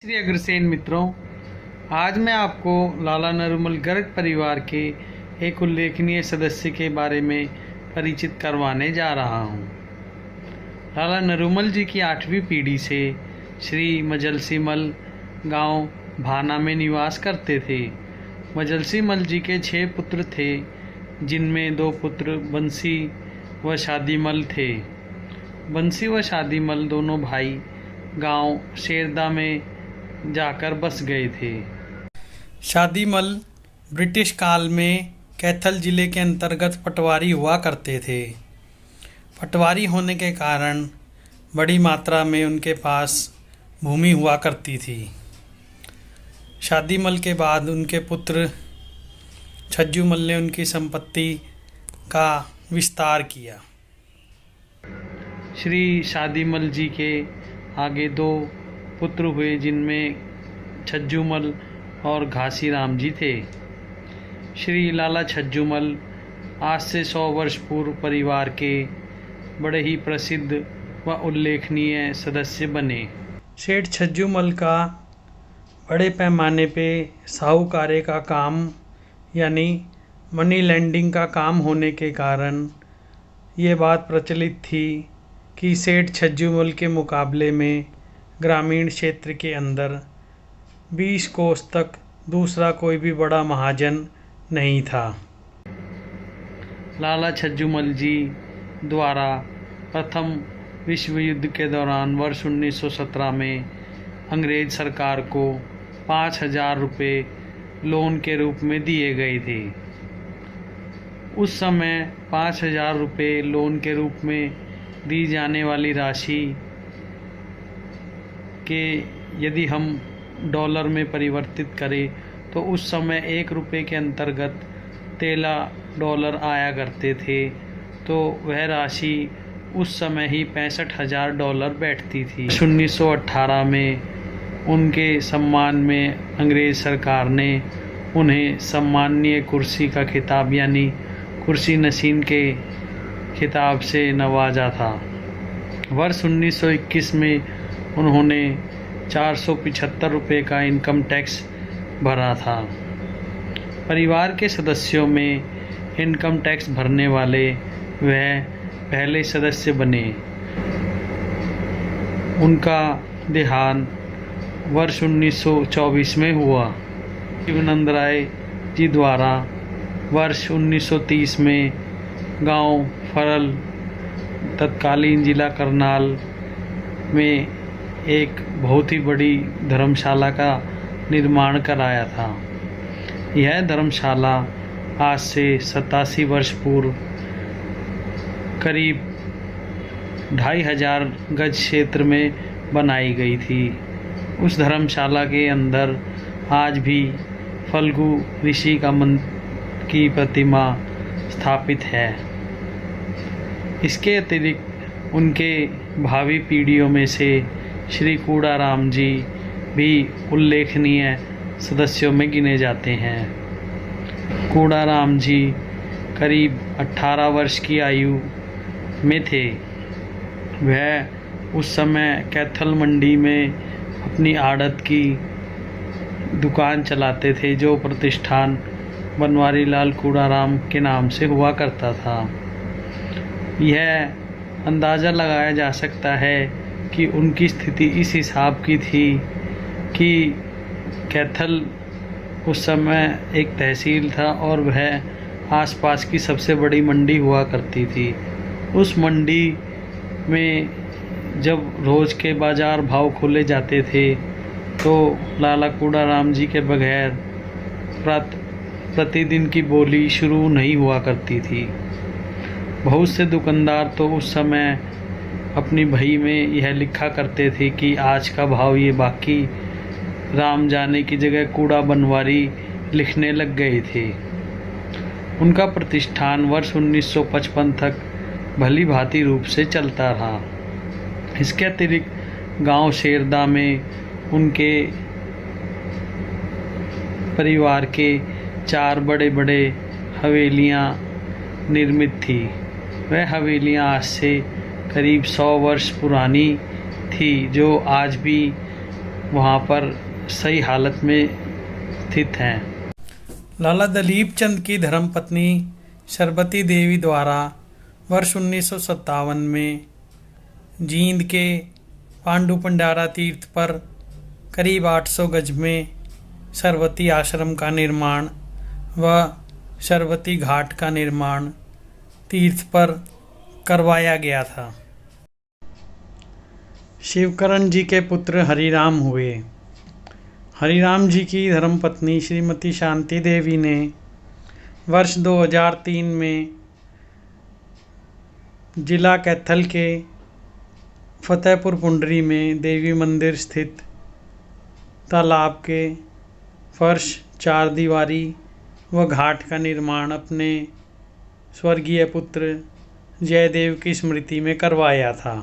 श्री अग्रसेन मित्रों, आज मैं आपको लाला नरूमल गर्ग परिवार के एक उल्लेखनीय सदस्य के बारे में परिचित करवाने जा रहा हूँ। लाला नरूमल जी की 8वीं पीढ़ी से श्री मजलसीमल गांव भाना में निवास करते थे। मजलसीमल जी के 6 पुत्र थे, जिनमें 2 पुत्र बंसी व शादीमल थे। बंसी व शादीमल दोनों भाई गांव शेरदा में जाकर बस गए थे। शादीमल ब्रिटिश काल में कैथल जिले के अंतर्गत पटवारी हुआ करते थे। पटवारी होने के कारण बड़ी मात्रा में उनके पास भूमि हुआ करती थी। शादीमल के बाद उनके पुत्र छज्जूमल ने उनकी संपत्ति का विस्तार किया। श्री शादीमल जी के आगे 2 पुत्र हुए, जिनमें छज्जूमल और घासीराम जी थे। श्री लाला छज्जूमल आज से 100 वर्ष पूर्व परिवार के बड़े ही प्रसिद्ध व उल्लेखनीय सदस्य बने। सेठ छज्जूमल का बड़े पैमाने पे साहूकारे का काम यानी मनी लैंडिंग का काम होने के कारण ये बात प्रचलित थी कि सेठ छज्जूमल के मुकाबले में ग्रामीण क्षेत्र के अंदर 20 कोस तक दूसरा कोई भी बड़ा महाजन नहीं था। लाला छज्जूमल जी द्वारा प्रथम विश्व युद्ध के दौरान वर्ष 1917 में अंग्रेज सरकार को 5,000 रुपये लोन के रूप में दिए गए थे। उस समय 5,000 रुपये लोन के रूप में दी जाने वाली राशि के यदि हम डॉलर में परिवर्तित करें तो उस समय 1 रुपये के अंतर्गत 13 डॉलर आया करते थे। तो वह राशि उस समय ही 65,000 डॉलर बैठती थी। 1918 में उनके सम्मान में अंग्रेज़ सरकार ने उन्हें सम्माननीय कुर्सी का खिताब यानी कुर्सी नशीन के खिताब से नवाजा था। वर्ष 1921 में उन्होंने 475 रुपये का इनकम टैक्स भरा था। परिवार के सदस्यों में इनकम टैक्स भरने वाले वह पहले सदस्य बने। उनका देहांत वर्ष 1924 में हुआ। शिवानंद राय जी द्वारा वर्ष 1930 में गांव फरल तत्कालीन जिला करनाल में एक बहुत ही बड़ी धर्मशाला का निर्माण कराया था। यह धर्मशाला आज से 87 वर्ष पूर्व करीब 2,500 गज क्षेत्र में बनाई गई थी। उस धर्मशाला के अंदर आज भी फल्गु ऋषि की प्रतिमा स्थापित है। इसके अतिरिक्त उनके भावी पीढ़ियों में से श्री कूड़ाराम जी भी उल्लेखनीय सदस्यों में गिने जाते हैं। कूड़ाराम जी करीब 18 वर्ष की आयु में थे। वह उस समय कैथल मंडी में अपनी आड़त की दुकान चलाते थे, जो प्रतिष्ठान बनवारी लाल कूड़ाराम के नाम से हुआ करता था। यह अंदाज़ा लगाया जा सकता है कि उनकी स्थिति इस हिसाब की थी कि कैथल उस समय एक तहसील था और वह आसपास की सबसे बड़ी मंडी हुआ करती थी। उस मंडी में जब रोज़ के बाज़ार भाव खोले जाते थे तो लाला कूड़ाराम जी के बगैर प्रतिदिन की बोली शुरू नहीं हुआ करती थी। बहुत से दुकानदार तो उस समय अपनी बही में यह लिखा करते थे कि आज का भाव ये, बाकी राम जाने की जगह कूड़ा बनवारी लिखने लग गए थे। उनका प्रतिष्ठान वर्ष 1955 तक भली भांति रूप से चलता रहा। इसके अतिरिक्त गांव शेरदा में उनके परिवार के 4 बड़े बड़े हवेलियां निर्मित थी। वह हवेलियां आज से करीब 100 वर्ष पुरानी थी, जो आज भी वहाँ पर सही हालत में स्थित हैं। लाला दलीप चंद की धर्मपत्नी सरबती देवी द्वारा वर्ष 1957 में जींद के पांडु पंडारा तीर्थ पर करीब 800 गज में सरवती आश्रम का निर्माण व सरवती घाट का निर्माण तीर्थ पर करवाया गया था। शिवकरण जी के पुत्र हरिराम हुए। हरिराम जी की धर्मपत्नी श्रीमती शांति देवी ने वर्ष 2003 में जिला कैथल के फतेहपुर पुंडरी में देवी मंदिर स्थित तालाब के फर्श, चार दीवारी व घाट का निर्माण अपने स्वर्गीय पुत्र जयदेव की स्मृति में करवाया था।